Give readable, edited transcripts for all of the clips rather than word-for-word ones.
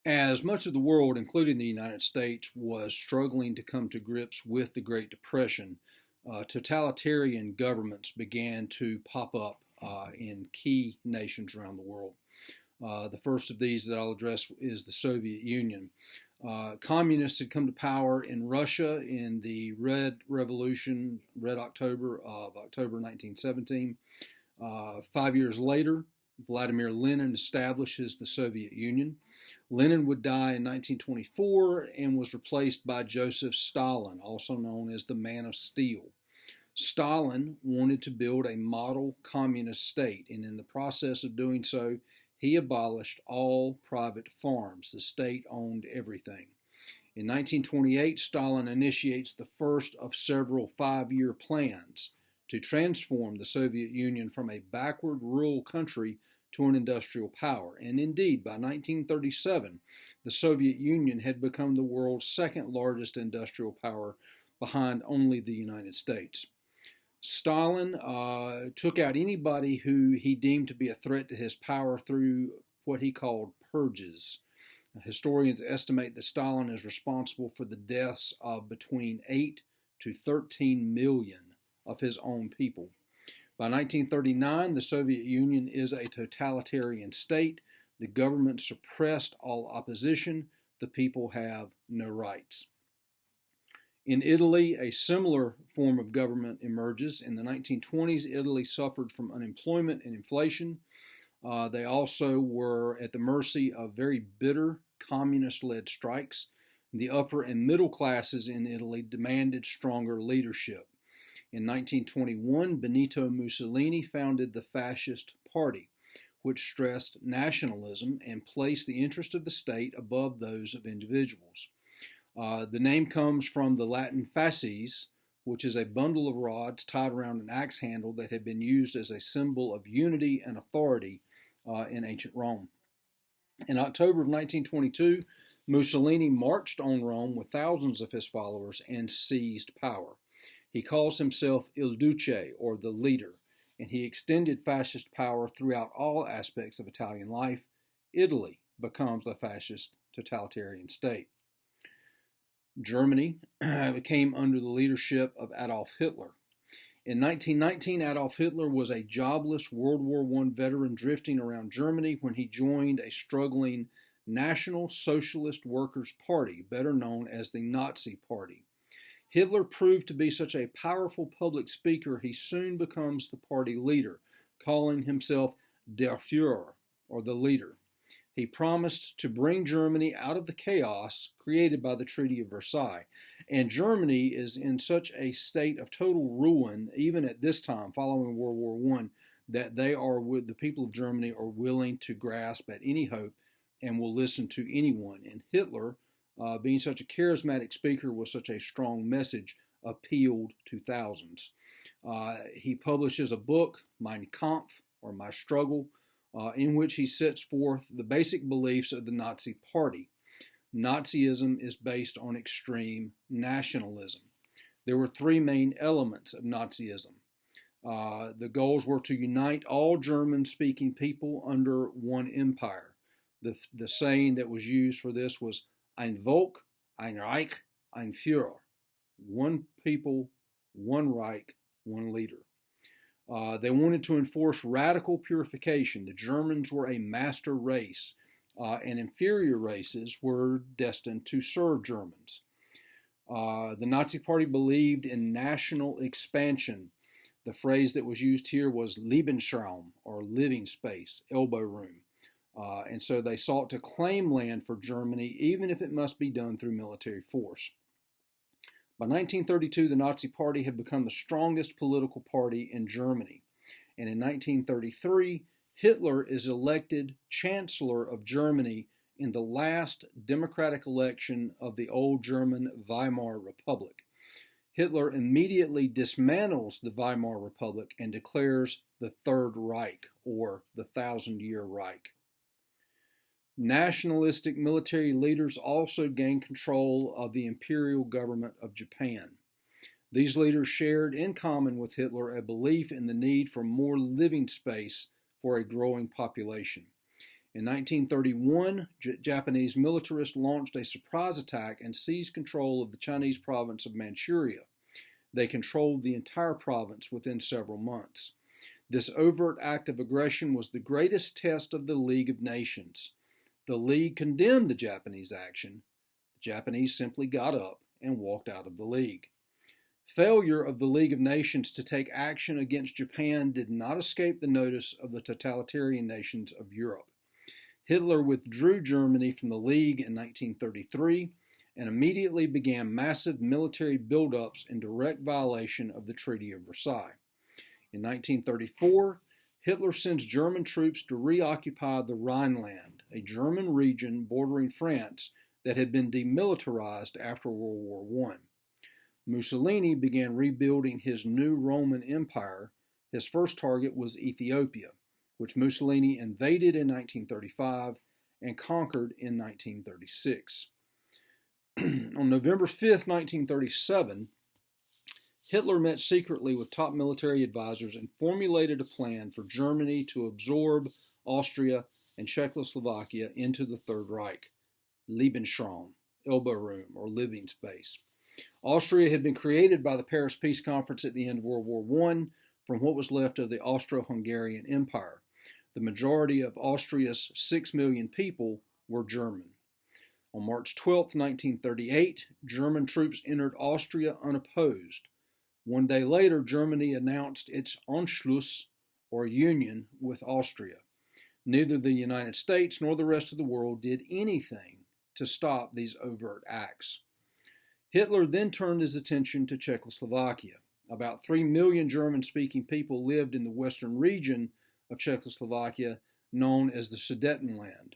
As much of the world, including the United States, was struggling to come to grips with the Great Depression, totalitarian governments began to pop up in key nations around the world. The first of these that I'll address is the Soviet Union. Communists had come to power in Russia in the Red Revolution, Red October of October 1917. 5 years later, Vladimir Lenin establishes the Soviet Union. Lenin would die in 1924 and was replaced by Joseph Stalin, also known as the Man of Steel. Stalin wanted to build a model communist state, and in the process of doing so, he abolished all private farms. The state owned everything. In 1928, Stalin initiates the first of several 5-year plans to transform the Soviet Union from a backward rural country to an industrial power. And indeed, by 1937, the Soviet Union had become the world's second largest industrial power behind only the United States. Stalin took out anybody who he deemed to be a threat to his power through what he called purges. Historians estimate that Stalin is responsible for the deaths of between 8 to 13 million of his own people. By 1939, the Soviet Union is a totalitarian state. The government suppressed all opposition. The people have no rights. In Italy, a similar form of government emerges. In the 1920s, Italy suffered from unemployment and inflation. They also were at the mercy of very bitter communist-led strikes. The upper and middle classes in Italy demanded stronger leadership. In 1921, Benito Mussolini founded the Fascist Party, which stressed nationalism and placed the interest of the state above those of individuals. The name comes from the Latin fasces, which is a bundle of rods tied around an axe handle that had been used as a symbol of unity and authority in ancient Rome. In October of 1922, Mussolini marched on Rome with thousands of his followers and seized power. He calls himself Il Duce, or the leader, and he extended fascist power throughout all aspects of Italian life. Italy becomes a fascist totalitarian state. Germany came under the leadership of Adolf Hitler. In 1919, Adolf Hitler was a jobless World War I veteran drifting around Germany when he joined a struggling National Socialist Workers' Party, better known as the Nazi Party. Hitler proved to be such a powerful public speaker, he soon becomes the party leader, calling himself Der Führer, or the leader. He promised to bring Germany out of the chaos created by the Treaty of Versailles. And Germany is in such a state of total ruin, even at this time, following World War I, that the people of Germany are willing to grasp at any hope and will listen to anyone. And Hitler, being such a charismatic speaker with such a strong message, appealed to thousands. He publishes a book, Mein Kampf, or My Struggle, in which he sets forth the basic beliefs of the Nazi Party. Nazism is based on extreme nationalism. There were three main elements of Nazism. The goals were to unite all German-speaking people under one empire. The saying that was used for this was Ein Volk, ein Reich, ein Führer. One people, one Reich, one leader. They wanted to enforce radical purification. The Germans were a master race, and inferior races were destined to serve Germans. The Nazi Party believed in national expansion. The phrase that was used here was Lebensraum, or living space, elbow room. And so they sought to claim land for Germany, even if it must be done through military force. By 1932, the Nazi Party had become the strongest political party in Germany. And in 1933, Hitler is elected Chancellor of Germany in the last democratic election of the old German Weimar Republic. Hitler immediately dismantles the Weimar Republic and declares the Third Reich, or the Thousand-Year Reich. Nationalistic military leaders also gained control of the imperial government of Japan. These leaders shared in common with Hitler a belief in the need for more living space for a growing population. In 1931, Japanese militarists launched a surprise attack and seized control of the Chinese province of Manchuria. They controlled the entire province within several months. This overt act of aggression was the greatest test of the League of Nations. The League condemned the Japanese action. The Japanese simply got up and walked out of the League. Failure of the League of Nations to take action against Japan did not escape the notice of the totalitarian nations of Europe. Hitler withdrew Germany from the League in 1933 and immediately began massive military buildups in direct violation of the Treaty of Versailles. In 1934, Hitler sends German troops to reoccupy the Rhineland, a German region bordering France that had been demilitarized after World War I. Mussolini began rebuilding his new Roman Empire. His first target was Ethiopia, which Mussolini invaded in 1935 and conquered in 1936. On November 5, 1937, Hitler met secretly with top military advisors and formulated a plan for Germany to absorb Austria and Czechoslovakia into the Third Reich, Lebensraum, elbow room, or living space. Austria had been created by the Paris Peace Conference at the end of World War I from what was left of the Austro-Hungarian Empire. The majority of Austria's 6 million people were German. On March 12, 1938, German troops entered Austria unopposed. One day later, Germany announced its Anschluss, or union, with Austria. Neither the United States nor the rest of the world did anything to stop these overt acts. Hitler then turned his attention to Czechoslovakia. About 3 million German-speaking people lived in the western region of Czechoslovakia, known as the Sudetenland.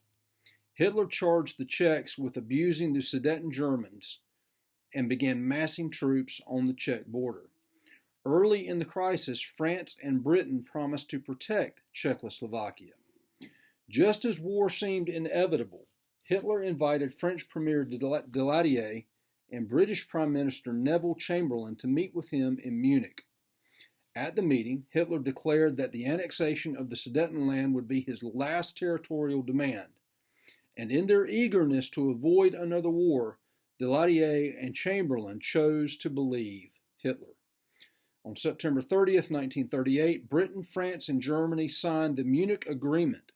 Hitler charged the Czechs with abusing the Sudeten Germans and began massing troops on the Czech border. Early in the crisis, France and Britain promised to protect Czechoslovakia. Just as war seemed inevitable, Hitler invited French Premier Daladier and British Prime Minister Neville Chamberlain to meet with him in Munich. At the meeting, Hitler declared that the annexation of the Sudetenland would be his last territorial demand. And in their eagerness to avoid another war, Daladier and Chamberlain chose to believe Hitler. On September 30th, 1938, Britain, France, and Germany signed the Munich Agreement,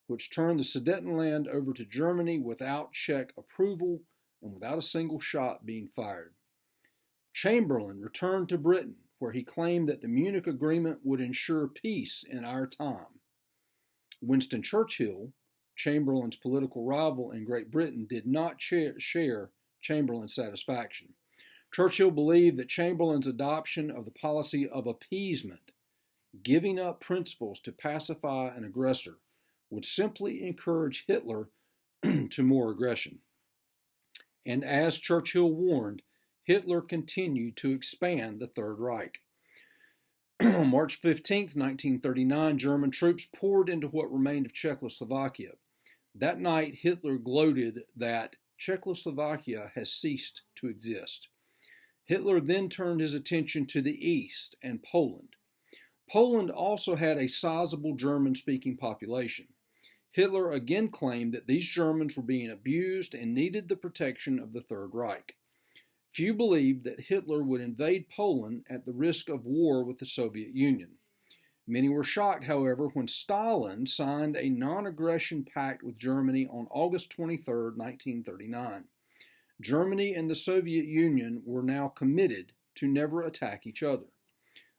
which turned the Sudetenland over to Germany without Czech approval and without a single shot being fired. Chamberlain returned to Britain, where he claimed that the Munich Agreement would ensure peace in our time. Winston Churchill, Chamberlain's political rival in Great Britain, did not share Chamberlain's satisfaction. Churchill believed that Chamberlain's adoption of the policy of appeasement, giving up principles to pacify an aggressor, would simply encourage Hitler to more aggression. And as Churchill warned, Hitler continued to expand the Third Reich. On March 15, 1939, German troops poured into what remained of Czechoslovakia. That night, Hitler gloated that Czechoslovakia has ceased to exist. Hitler then turned his attention to the east and Poland. Poland also had a sizable German-speaking population. Hitler again claimed that these Germans were being abused and needed the protection of the Third Reich. Few believed that Hitler would invade Poland at the risk of war with the Soviet Union. Many were shocked, however, when Stalin signed a non-aggression pact with Germany on August 23, 1939. Germany and the Soviet Union were now committed to never attack each other.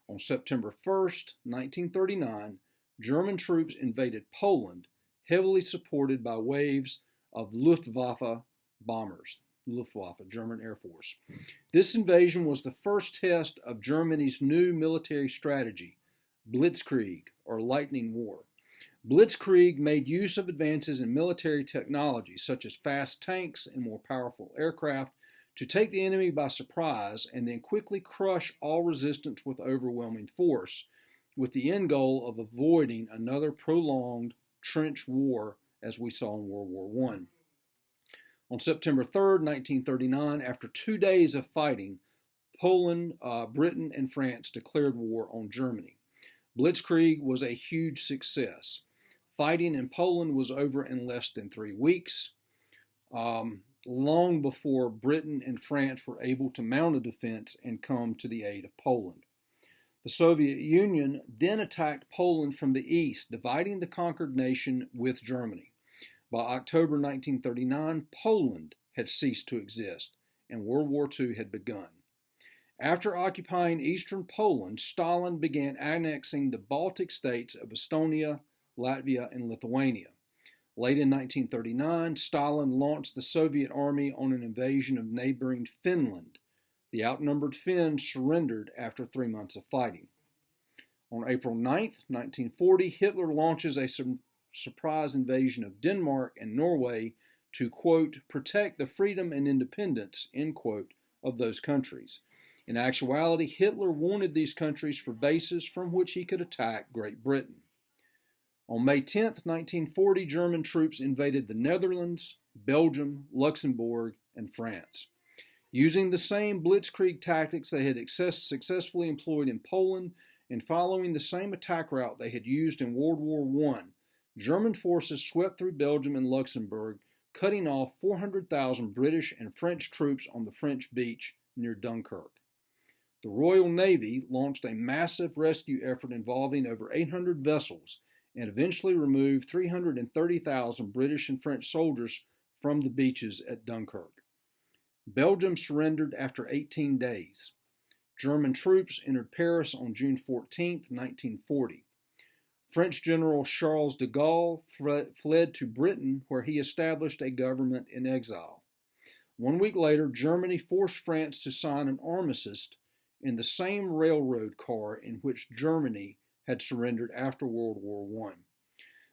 On September 1, 1939, German troops invaded Poland, heavily supported by waves of Luftwaffe bombers. Luftwaffe, German Air Force. This invasion was the first test of Germany's new military strategy, Blitzkrieg, or Lightning War. Blitzkrieg made use of advances in military technology, such as fast tanks and more powerful aircraft, to take the enemy by surprise and then quickly crush all resistance with overwhelming force, with the end goal of avoiding another prolonged trench war as we saw in World War I. On September 3, 1939, after 2 days of fighting, Poland, Britain, and France declared war on Germany. Blitzkrieg was a huge success. Fighting in Poland was over in less than 3 weeks, long before Britain and France were able to mount a defense and come to the aid of Poland. The Soviet Union then attacked Poland from the east, dividing the conquered nation with Germany. By October 1939, Poland had ceased to exist, and World War II had begun. After occupying eastern Poland, Stalin began annexing the Baltic states of Estonia, Latvia, and Lithuania. Late in 1939, Stalin launched the Soviet army on an invasion of neighboring Finland. The outnumbered Finns surrendered after 3 months of fighting. On April 9, 1940, Hitler launches a surprise invasion of Denmark and Norway to, quote, protect the freedom and independence, end quote, of those countries. In actuality, Hitler wanted these countries for bases from which he could attack Great Britain. On May 10, 1940, German troops invaded the Netherlands, Belgium, Luxembourg, and France. Using the same blitzkrieg tactics they had successfully employed in Poland and following the same attack route they had used in World War I, German forces swept through Belgium and Luxembourg, cutting off 400,000 British and French troops on the French beach near Dunkirk. The Royal Navy launched a massive rescue effort involving over 800 vessels and eventually removed 330,000 British and French soldiers from the beaches at Dunkirk. Belgium surrendered after 18 days. German troops entered Paris on June 14, 1940. French General Charles de Gaulle fled to Britain, where he established a government in exile. 1 week later, Germany forced France to sign an armistice in the same railroad car in which Germany had surrendered after World War I.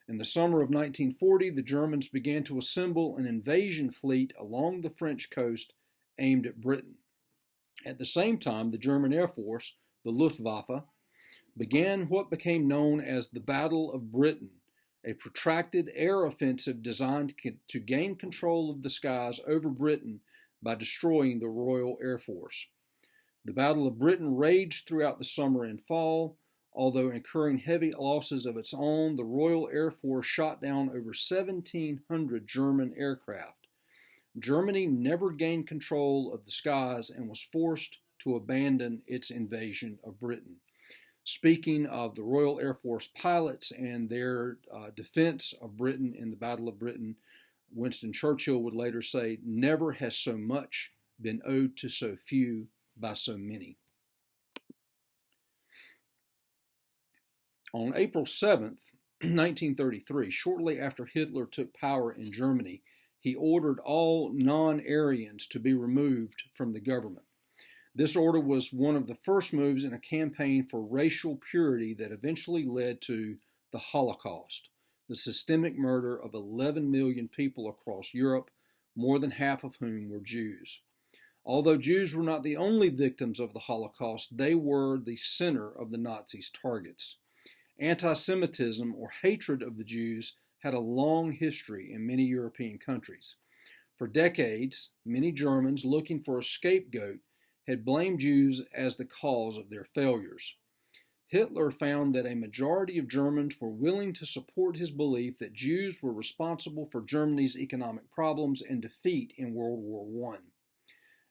In the summer of 1940, the Germans began to assemble an invasion fleet along the French coast aimed at Britain. At the same time, the German Air Force, the Luftwaffe, began what became known as the Battle of Britain, a protracted air offensive designed to gain control of the skies over Britain by destroying the Royal Air Force. The Battle of Britain raged throughout the summer and fall. Although incurring heavy losses of its own, the Royal Air Force shot down over 1,700 German aircraft. Germany never gained control of the skies and was forced to abandon its invasion of Britain. Speaking of the Royal Air Force pilots and their defense of Britain in the Battle of Britain, Winston Churchill would later say, "Never has so much been owed to so few by so many." On April 7, 1933, shortly after Hitler took power in Germany, he ordered all non-Aryans to be removed from the government. This order was one of the first moves in a campaign for racial purity that eventually led to the Holocaust, the systemic murder of 11 million people across Europe, more than half of whom were Jews. Although Jews were not the only victims of the Holocaust, they were the center of the Nazis' targets. Anti-Semitism, or hatred of the Jews, had a long history in many European countries. For decades, many Germans looking for a scapegoat had blamed Jews as the cause of their failures. Hitler found that a majority of Germans were willing to support his belief that Jews were responsible for Germany's economic problems and defeat in World War I.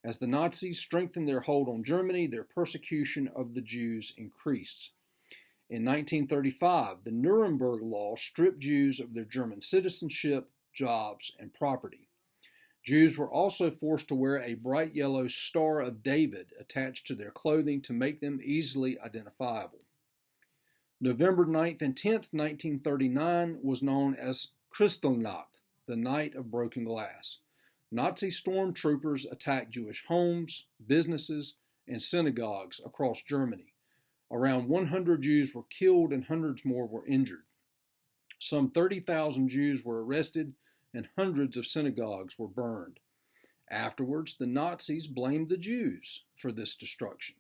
As the Nazis strengthened their hold on Germany, their persecution of the Jews increased. In 1935, the Nuremberg Law stripped Jews of their German citizenship, jobs, and property. Jews were also forced to wear a bright yellow Star of David attached to their clothing to make them easily identifiable. November 9th and 10th, 1939 was known as Kristallnacht, the Night of Broken Glass. Nazi stormtroopers attacked Jewish homes, businesses, and synagogues across Germany. Around 100 Jews were killed and hundreds more were injured. Some 30,000 Jews were arrested and hundreds of synagogues were burned. Afterwards, the Nazis blamed the Jews for this destruction.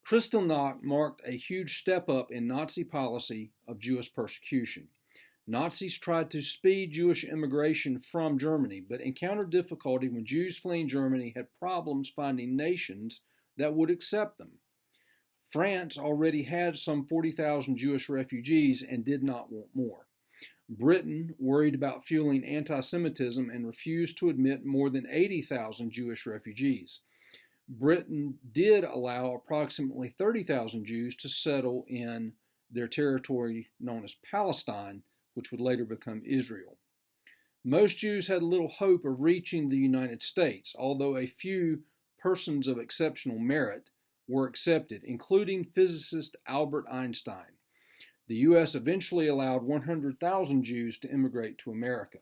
Kristallnacht marked a huge step up in Nazi policy of Jewish persecution. Nazis tried to speed Jewish immigration from Germany, but encountered difficulty when Jews fleeing Germany had problems finding nations that would accept them. France already had some 40,000 Jewish refugees and did not want more. Britain worried about fueling anti-Semitism and refused to admit more than 80,000 Jewish refugees. Britain did allow approximately 30,000 Jews to settle in their territory known as Palestine, which would later become Israel. Most Jews had little hope of reaching the United States, although a few persons of exceptional merit were accepted, including physicist Albert Einstein. The U.S. eventually allowed 100,000 Jews to immigrate to America.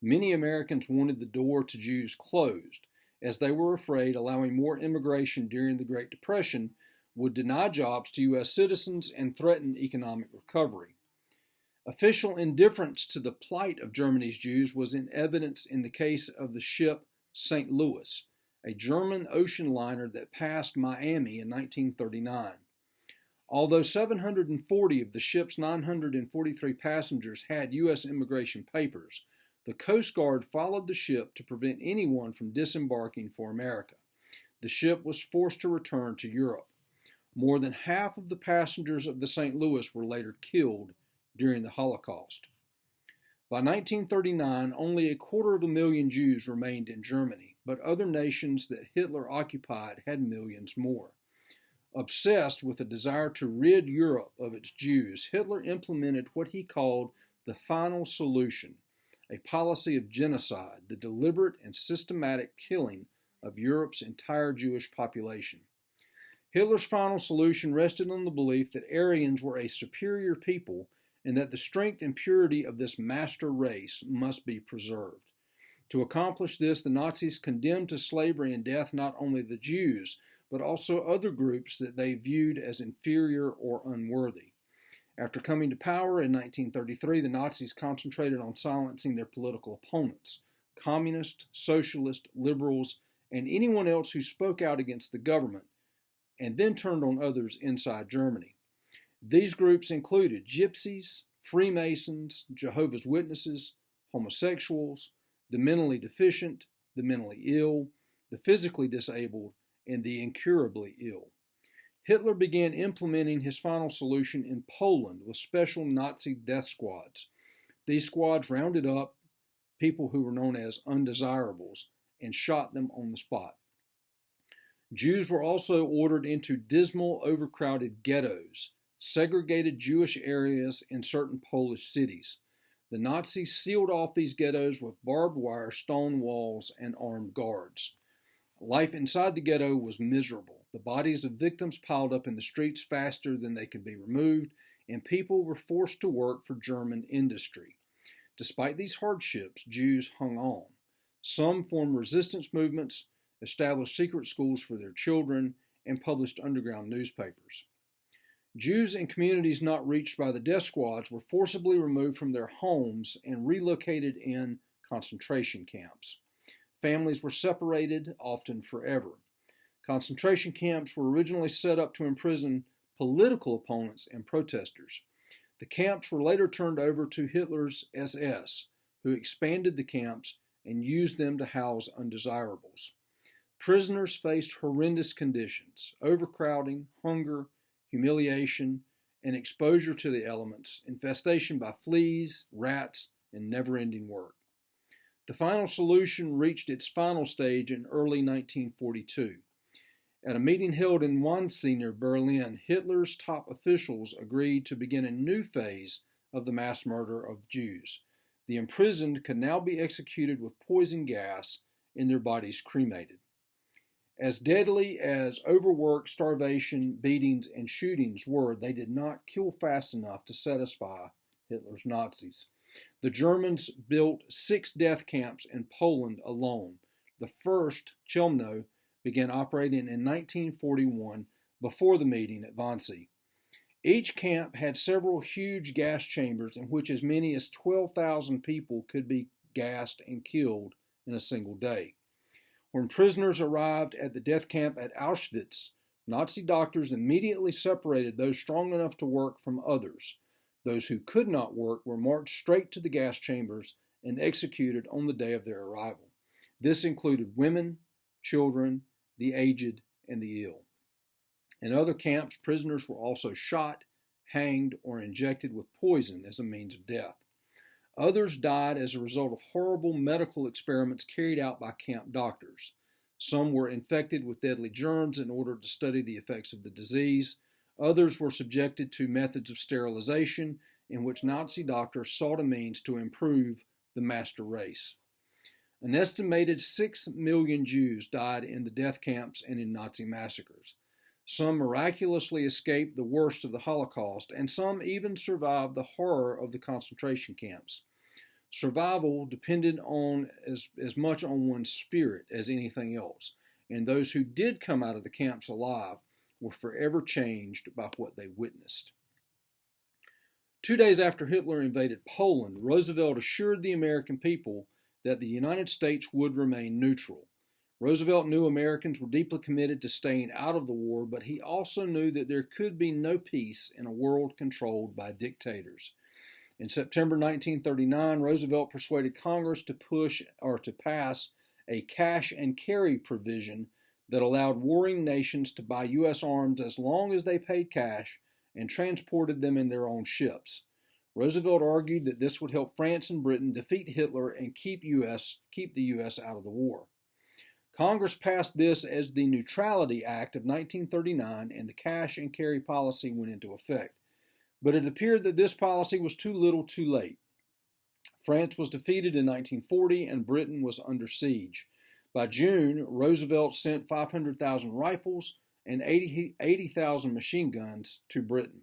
Many Americans wanted the door to Jews closed, as they were afraid allowing more immigration during the Great Depression would deny jobs to U.S. citizens and threaten economic recovery. Official indifference to the plight of Germany's Jews was in evidence in the case of the ship St. Louis, a German ocean liner that passed Miami in 1939. Although 740 of the ship's 943 passengers had U.S. immigration papers, the Coast Guard followed the ship to prevent anyone from disembarking for America. The ship was forced to return to Europe. More than half of the passengers of the St. Louis were later killed during the Holocaust. By 1939, only 250,000 Jews remained in Germany, but other nations that Hitler occupied had millions more. Obsessed with a desire to rid Europe of its Jews, Hitler implemented what he called the final solution, a policy of genocide, the deliberate and systematic killing of Europe's entire Jewish population. Hitler's final solution rested on the belief that Aryans were a superior people and that the strength and purity of this master race must be preserved. To accomplish this, the Nazis condemned to slavery and death not only the Jews, but also other groups that they viewed as inferior or unworthy. After coming to power in 1933, the Nazis concentrated on silencing their political opponents, communists, socialists, liberals, and anyone else who spoke out against the government, and then turned on others inside Germany. These groups included gypsies, Freemasons, Jehovah's Witnesses, homosexuals, the mentally deficient, the mentally ill, the physically disabled, and the incurably ill. Hitler began implementing his final solution in Poland with special Nazi death squads. These squads rounded up people who were known as undesirables and shot them on the spot. Jews were also ordered into dismal, overcrowded ghettos, segregated Jewish areas in certain Polish cities. The Nazis sealed off these ghettos with barbed wire, stone walls, and armed guards. Life inside the ghetto was miserable. The bodies of victims piled up in the streets faster than they could be removed, and people were forced to work for German industry. Despite these hardships, Jews hung on. Some formed resistance movements, established secret schools for their children, and published underground newspapers. Jews in communities not reached by the death squads were forcibly removed from their homes and relocated in concentration camps. Families were separated, often forever. Concentration camps were originally set up to imprison political opponents and protesters. The camps were later turned over to Hitler's SS, who expanded the camps and used them to house undesirables. Prisoners faced horrendous conditions: overcrowding, hunger, humiliation, and exposure to the elements, infestation by fleas, rats, and never-ending work. The final solution reached its final stage in early 1942. At a meeting held in Wannsee near Berlin, Hitler's top officials agreed to begin a new phase of the mass murder of Jews. The imprisoned could now be executed with poison gas and their bodies cremated. As deadly as overwork, starvation, beatings, and shootings were, they did not kill fast enough to satisfy Hitler's Nazis. The Germans built 6 death camps in Poland alone. The first, Chelmno, began operating in 1941 before the meeting at Wannsee. Each camp had several huge gas chambers in which as many as 12,000 people could be gassed and killed in a single day. When prisoners arrived at the death camp at Auschwitz, Nazi doctors immediately separated those strong enough to work from others. Those who could not work were marched straight to the gas chambers and executed on the day of their arrival. This included women, children, the aged, and the ill. In other camps, prisoners were also shot, hanged, or injected with poison as a means of death. Others died as a result of horrible medical experiments carried out by camp doctors. Some were infected with deadly germs in order to study the effects of the disease. Others were subjected to methods of sterilization in which Nazi doctors sought a means to improve the master race. An estimated 6 million Jews died in the death camps and in Nazi massacres. Some miraculously escaped the worst of the Holocaust, and some even survived the horror of the concentration camps. Survival depended on as much on one's spirit as anything else, and those who did come out of the camps alive were forever changed by what they witnessed. 2 days after Hitler invaded Poland, Roosevelt assured the American people that the United States would remain neutral. Roosevelt knew Americans were deeply committed to staying out of the war, but he also knew that there could be no peace in a world controlled by dictators. In September 1939, Roosevelt persuaded Congress to pass a cash and carry provision that allowed warring nations to buy U.S. arms as long as they paid cash and transported them in their own ships. Roosevelt argued that this would help France and Britain defeat Hitler and keep the U.S. out of the war. Congress passed this as the Neutrality Act of 1939, and the cash and carry policy went into effect. But it appeared that this policy was too little too late. France was defeated in 1940 and Britain was under siege. By June, Roosevelt sent 500,000 rifles and 80,000 machine guns to Britain.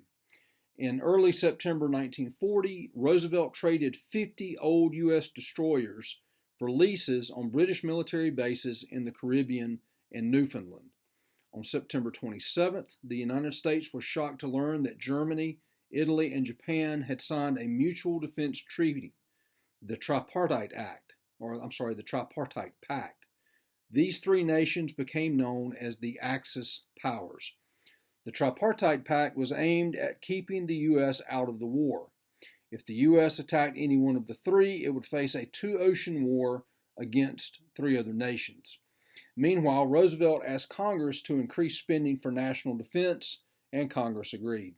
In early September 1940, Roosevelt traded 50 old U.S. destroyers for leases on British military bases in the Caribbean and Newfoundland. On September 27th, the United States was shocked to learn that Germany, Italy, and Japan had signed a mutual defense treaty, the Tripartite Pact. These three nations became known as the Axis powers. The Tripartite Pact was aimed at keeping the U.S. out of the war. If the U.S. attacked any one of the three, it would face a two-ocean war against three other nations. Meanwhile, Roosevelt asked Congress to increase spending for national defense, and Congress agreed.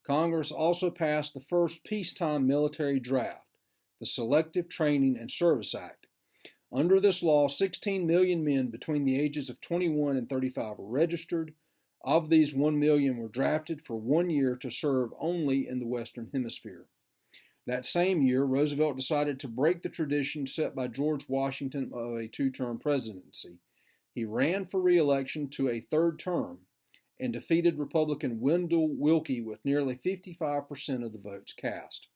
Congress also passed the first peacetime military draft, the Selective Training and Service Act. Under this law, 16 million men between the ages of 21 and 35 were registered. Of these, 1 million were drafted for 1 year to serve only in the Western Hemisphere. That same year, Roosevelt decided to break the tradition set by George Washington of a two-term presidency. He ran for re-election to a third term and defeated Republican Wendell Willkie with nearly 55% of the votes cast.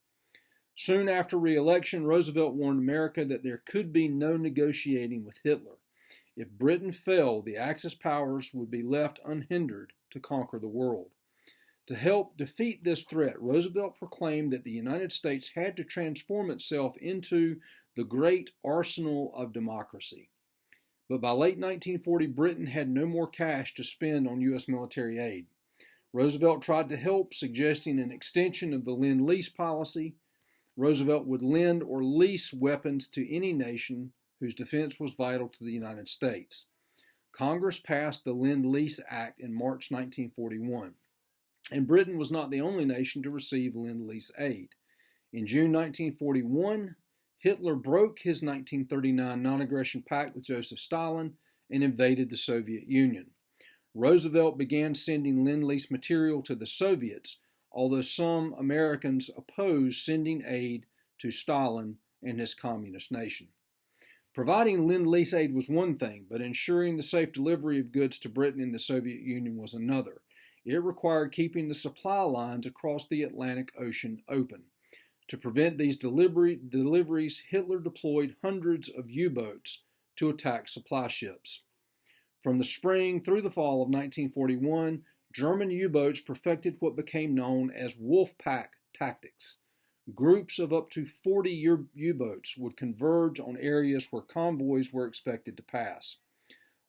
Soon after re-election, Roosevelt warned America that there could be no negotiating with Hitler. If Britain fell, the Axis powers would be left unhindered to conquer the world. To help defeat this threat, Roosevelt proclaimed that the United States had to transform itself into the great arsenal of democracy. But by late 1940, Britain had no more cash to spend on U.S. military aid. Roosevelt tried to help, suggesting an extension of the Lend-Lease policy. Roosevelt would lend or lease weapons to any nation whose defense was vital to the United States. Congress passed the Lend-Lease Act in March 1941. And Britain was not the only nation to receive Lend-Lease aid. In June 1941, Hitler broke his 1939 non-aggression pact with Joseph Stalin and invaded the Soviet Union. Roosevelt began sending Lend-Lease material to the Soviets, although some Americans opposed sending aid to Stalin and his communist nation. Providing Lend-Lease aid was one thing, but ensuring the safe delivery of goods to Britain and the Soviet Union was another. It required keeping the supply lines across the Atlantic Ocean open. To prevent these deliveries, Hitler deployed hundreds of U-boats to attack supply ships. From the spring through the fall of 1941, German U-boats perfected what became known as Wolfpack tactics. Groups of up to 40 U-boats would converge on areas where convoys were expected to pass.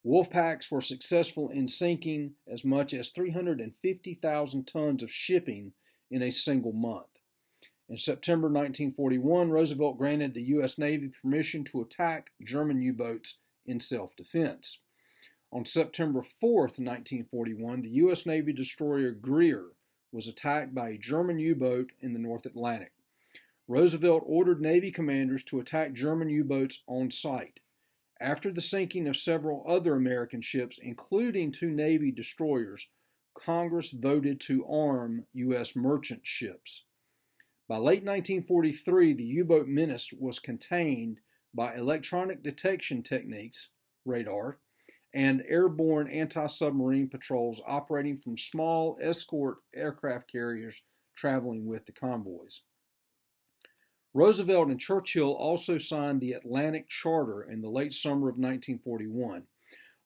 Wolfpacks were successful in sinking as much as 350,000 tons of shipping in a single month. In September 1941, Roosevelt granted the U.S. Navy permission to attack German U-boats in self-defense. On September 4, 1941, the U.S. Navy destroyer Greer was attacked by a German U-boat in the North Atlantic. Roosevelt ordered Navy commanders to attack German U-boats on sight. After the sinking of several other American ships, including 2 Navy destroyers, Congress voted to arm U.S. merchant ships. By late 1943, the U-boat menace was contained by electronic detection techniques, radar, and airborne anti-submarine patrols operating from small escort aircraft carriers traveling with the convoys. Roosevelt and Churchill also signed the Atlantic Charter in the late summer of 1941.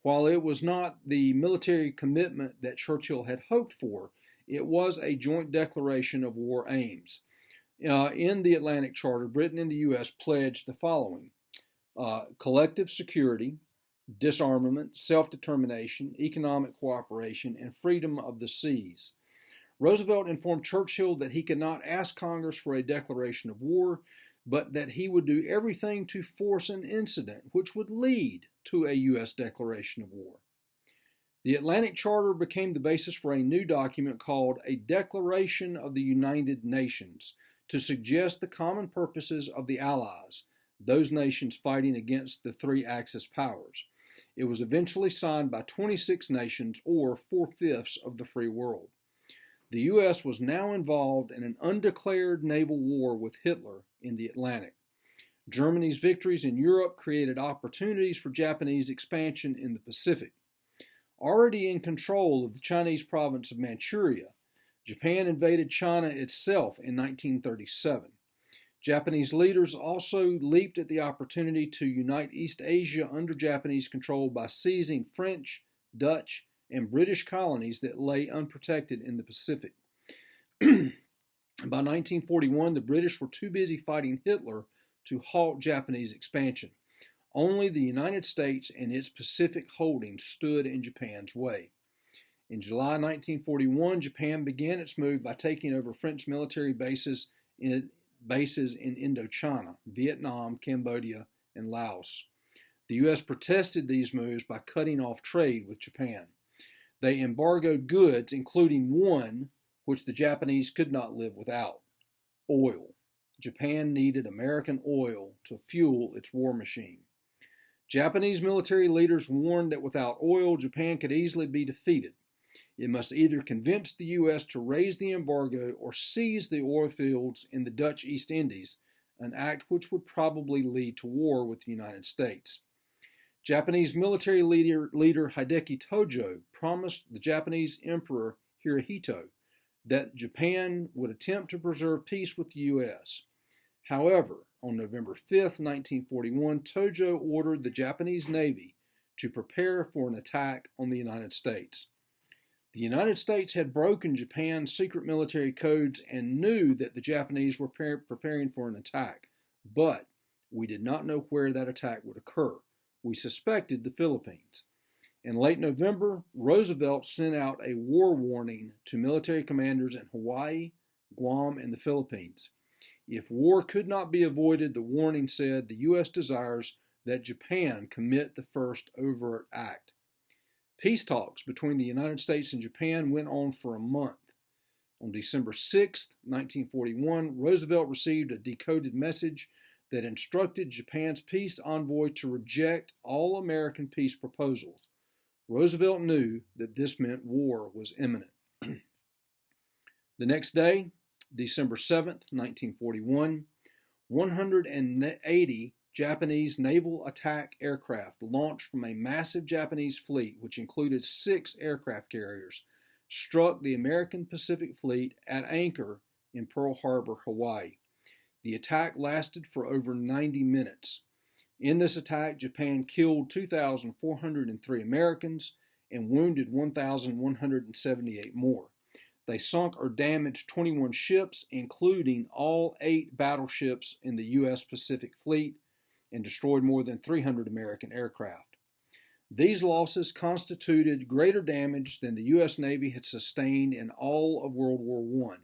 While it was not the military commitment that Churchill had hoped for, it was a joint declaration of war aims. In the Atlantic Charter, Britain and the U.S. pledged the following: collective security, disarmament, self-determination, economic cooperation, and freedom of the seas. Roosevelt informed Churchill that he could not ask Congress for a declaration of war, but that he would do everything to force an incident which would lead to a U.S. declaration of war. The Atlantic Charter became the basis for a new document called a Declaration of the United Nations to suggest the common purposes of the Allies, those nations fighting against the 3 Axis powers. It was eventually signed by 26 nations, or 4/5 of the free world. The U.S. was now involved in an undeclared naval war with Hitler in the Atlantic. Germany's victories in Europe created opportunities for Japanese expansion in the Pacific. Already in control of the Chinese province of Manchuria, Japan invaded China itself in 1937. Japanese leaders also leaped at the opportunity to unite East Asia under Japanese control by seizing French, Dutch, and British colonies that lay unprotected in the Pacific. By 1941, the British were too busy fighting Hitler to halt Japanese expansion. Only the United States and its Pacific holdings stood in Japan's way. In July 1941, Japan began its move by taking over French military bases in Indochina, Vietnam, Cambodia, and Laos. The U.S. protested these moves by cutting off trade with Japan. They embargoed goods, including one which the Japanese could not live without: oil. Japan needed American oil to fuel its war machine. Japanese military leaders warned that without oil, Japan could easily be defeated. It must either convince the U.S. to raise the embargo or seize the oil fields in the Dutch East Indies, an act which would probably lead to war with the United States. Japanese military leader Hideki Tojo promised the Japanese Emperor Hirohito that Japan would attempt to preserve peace with the U.S. However, on November 5, 1941, Tojo ordered the Japanese Navy to prepare for an attack on the United States. The United States had broken Japan's secret military codes and knew that the Japanese were preparing for an attack, but we did not know where that attack would occur. We suspected the Philippines. In late November, Roosevelt sent out a war warning to military commanders in Hawaii, Guam, and the Philippines. If war could not be avoided, the warning said, the U.S. desires that Japan commit the first overt act. Peace talks between the United States and Japan went on for a month. On December 6, 1941, Roosevelt received a decoded message that instructed Japan's peace envoy to reject all American peace proposals. Roosevelt knew that this meant war was imminent. The next day, December 7, 1941, 180 Japanese naval attack aircraft launched from a massive Japanese fleet, which included 6 aircraft carriers, struck the American Pacific Fleet at anchor in Pearl Harbor, Hawaii. The attack lasted for over 90 minutes. In this attack, Japan killed 2,403 Americans and wounded 1,178 more. They sunk or damaged 21 ships, including all 8 battleships in the U.S. Pacific Fleet, and destroyed more than 300 American aircraft. These losses constituted greater damage than the U.S. Navy had sustained in all of World War I.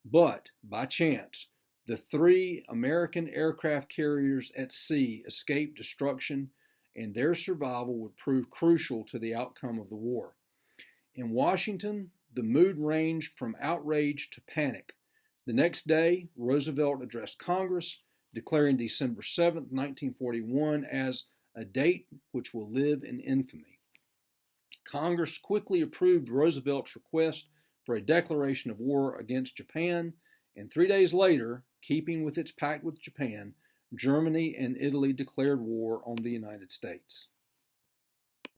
But, by chance, the 3 American aircraft carriers at sea escaped destruction, and their survival would prove crucial to the outcome of the war. In Washington, the mood ranged from outrage to panic. The next day, Roosevelt addressed Congress, declaring December 7, 1941 as a date which will live in infamy. Congress quickly approved Roosevelt's request for a declaration of war against Japan, and 3 days later, keeping with its pact with Japan, Germany and Italy declared war on the United States.